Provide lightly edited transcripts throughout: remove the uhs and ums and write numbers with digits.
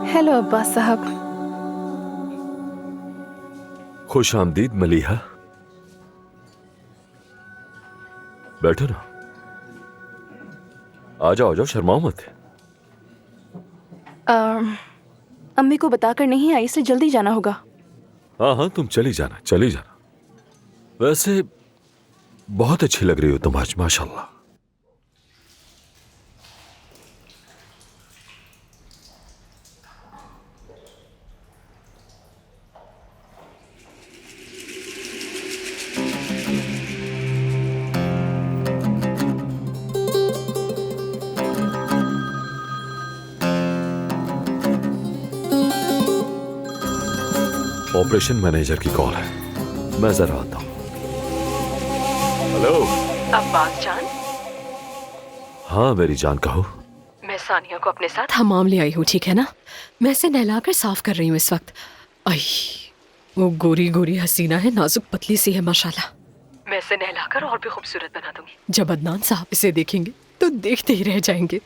Hello Abbas साहब। खुश आमदीद मलीहा। बैठो ना, आ जाओ शर्माओ मत। अम्मी को बताकर नहीं आई, इसलिए जल्दी जाना होगा। हाँ हाँ, तुम चली जाना चली जाना। वैसे बहुत अच्छी लग रही हो तुम आज, माशाल्लाह। ऑपरेशन मैनेजर की कॉल है, मैं जरा आता हूं। हेलो अब्बास जान। हाँ मेरी जान, कहो। मैं सानिया को अपने साथ हमाम ले आई हूँ, ठीक है ना? मैं इसे नहलाकर साफ कर रही हूँ इस वक्त। आई, वो गोरी गोरी हसीना है, नाजुक पतली सी है माशाल्लाह। मैं इसे नहलाकर और भी खूबसूरत बना दूंगी। जब अदनान साहब इसे देखेंगे तो देखते ही रह जाएंगे।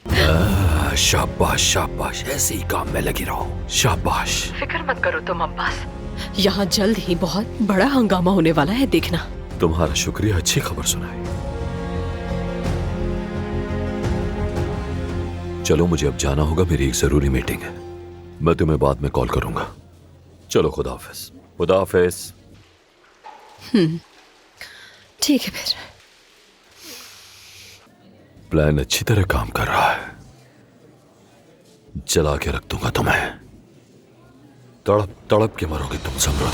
शाबाश शाबाश, ऐसे ही काम में लगी रहो, शाबाश। फिक्र मत करो तुम अब्बास, यहाँ जल्द ही बहुत बड़ा हंगामा होने वाला है, देखना। तुम्हारा शुक्रिया, अच्छी खबर सुनाई। चलो मुझे अब जाना होगा, मेरी एक जरूरी मीटिंग है। मैं तुम्हें बाद में कॉल करूंगा। चलो खुदा हाफिज। खुदा हाफिज। ठीक है फिर। प्लान अच्छी तरह काम कर रहा है, जला के रख दूंगा तुम्हें। तड़प तड़प के मरोगे तुम, समझो।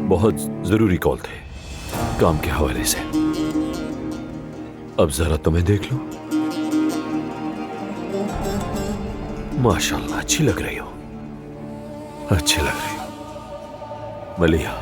बहुत जरूरी कॉल थे, काम के हवाले से। अब जरा तुम्हें देख लो, माशाल्लाह अच्छी लग रही हो, अच्छी लग रही हो मलिहा।